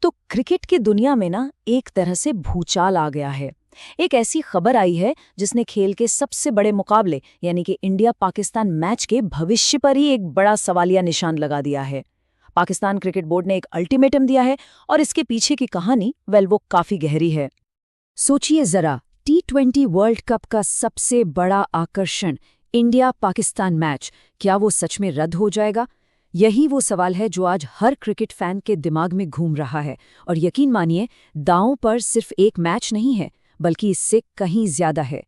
तो क्रिकेट की दुनिया में ना एक तरह से भूचाल आ गया है। एक ऐसी खबर आई है जिसने खेल के सबसे बड़े मुकाबले यानी कि इंडिया पाकिस्तान मैच के भविष्य पर ही एक बड़ा सवालिया निशान लगा दिया है। पाकिस्तान क्रिकेट बोर्ड ने एक अल्टीमेटम दिया है और इसके पीछे की कहानी वो काफी गहरी है। सोचिए जरा, T20 वर्ल्ड कप का सबसे बड़ा आकर्षण इंडिया पाकिस्तान मैच, क्या वो सच में रद्द हो जाएगा? यही वो सवाल है जो आज हर क्रिकेट फैन के दिमाग में घूम रहा है। और यकीन मानिए, दांव पर सिर्फ एक मैच नहीं है, बल्कि इससे कहीं ज्यादा है।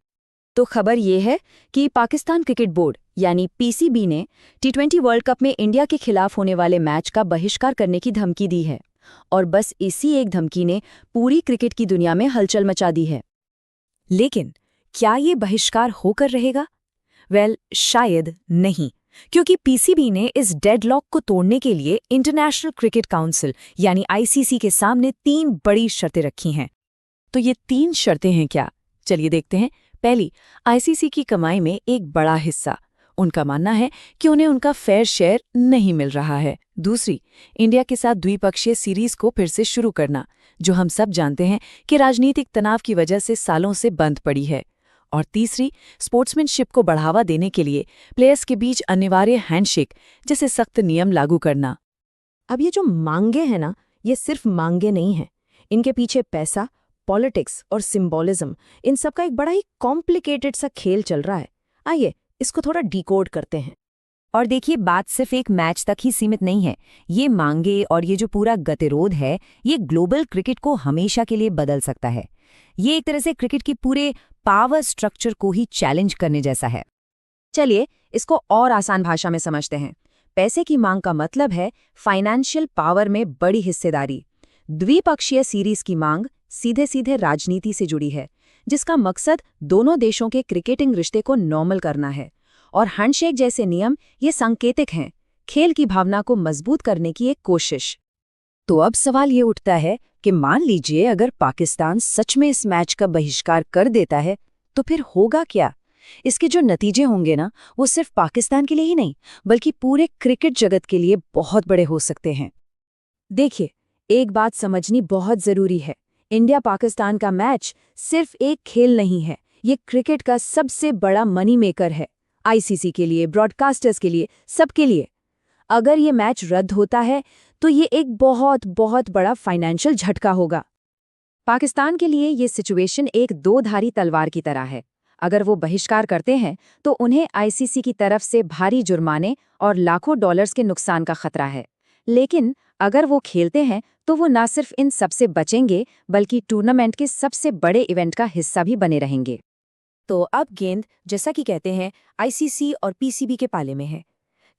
तो खबर ये है कि पाकिस्तान क्रिकेट बोर्ड यानी PCB ने T20 वर्ल्ड कप में इंडिया के खिलाफ होने वाले मैच का बहिष्कार करने की धमकी दी है। और बस इसी एक धमकी ने पूरी क्रिकेट की दुनिया में हलचल मचा दी है। लेकिन क्या ये बहिष्कार होकर रहेगा? शायद नहीं, क्योंकि PCB ने इस डेडलॉक को तोड़ने के लिए इंटरनेशनल क्रिकेट काउंसिल यानी ICC के सामने 3 बड़ी शर्तें रखी हैं। तो ये 3 शर्तें हैं क्या? चलिए देखते हैं। पहली, ICC की कमाई में एक बड़ा हिस्सा। उनका मानना है कि उन्हें उनका फेयर शेयर नहीं मिल रहा है। दूसरी, इंडिया के साथ द्विपक्षीय सीरीज को फिर से शुरू करना, जो हम सब जानते हैं कि राजनीतिक तनाव की वजह से सालों से बंद पड़ी है। और तीसरी, स्पोर्ट्समैनशिप को बढ़ावा देने के लिए प्लेयर्स के बीच अनिवार्य हैंडशेक जैसे सख्त नियम लागू करना। अब ये जो मांगे हैं ना, ये सिर्फ मांगे नहीं हैं। इनके पीछे पैसा, पॉलिटिक्स और सिंबॉलिज्म, इन सब का एक बड़ा ही कॉम्प्लिकेटेड सा खेल चल रहा है। आइए इसको थोड़ा डिकोड करते हैं। और देखिए, बात सिर्फ एक मैच तक ही सीमित नहीं है। ये मांगे और ये जो पूरा गतिरोध है, ये ग्लोबल क्रिकेट को हमेशा के लिए बदल सकता है। ये एक तरह से क्रिकेट की पूरे पावर स्ट्रक्चर को ही चैलेंज करने जैसा है। चलिए इसको और आसान भाषा में समझते हैं। पैसे की मांग का मतलब है फाइनेंशियल पावर में बड़ी हिस्सेदारी। द्विपक्षीय सीरीज की मांग सीधे सीधे राजनीति से जुड़ी है, जिसका मकसद दोनों देशों के क्रिकेटिंग रिश्ते को नॉर्मल करना है। और हैंडशेक जैसे नियम ये सांकेतिक हैं, खेल की भावना को मजबूत करने की एक कोशिश। तो अब सवाल ये उठता है कि मान लीजिए अगर पाकिस्तान सच में इस मैच का बहिष्कार कर देता है, तो फिर होगा क्या? इसके जो नतीजे होंगे ना, वो सिर्फ पाकिस्तान के लिए ही नहीं, बल्कि पूरे क्रिकेट जगत के लिए बहुत बड़े हो सकते हैं। देखिए, एक बात समझनी बहुत जरूरी है। इंडिया पाकिस्तान का मैच सिर्फ एक खेल नहीं है, ये क्रिकेट का सबसे बड़ा मनी मेकर है। ICC के लिए, ब्रॉडकास्टर्स के लिए, सबके लिए। अगर ये मैच रद्द होता है तो ये एक बहुत बहुत बड़ा फाइनेंशियल झटका होगा। पाकिस्तान के लिए ये सिचुएशन एक दो-धारी तलवार की तरह है। अगर वो बहिष्कार करते हैं तो उन्हें ICC की तरफ से भारी जुर्माने और लाखों डॉलर्स के नुकसान का खतरा है। लेकिन अगर वो खेलते हैं तो वो न सिर्फ इन सबसे बचेंगे, बल्कि टूर्नामेंट के सबसे बड़े इवेंट का हिस्सा भी बने रहेंगे। तो अब गेंद, जैसा कि कहते हैं, ICC और PCB के पाले में है।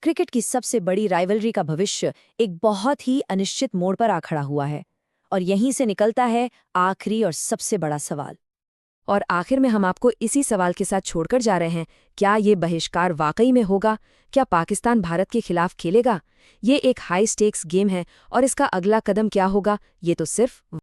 क्रिकेट की सबसे बड़ी राइवलरी का भविष्य एक बहुत ही अनिश्चित मोड़ पर आ खड़ा हुआ है। और यहीं से निकलता है आखिरी और सबसे बड़ा सवाल। और आखिर में हम आपको इसी सवाल के साथ छोड़कर जा रहे हैं, क्या ये बहिष्कार वाकई में होगा? क्या पाकिस्तान भारत के खिलाफ खेलेगा? ये एक हाई स्टेक्स गेम है और इसका अगला कदम क्या होगा, ये तो सिर्फ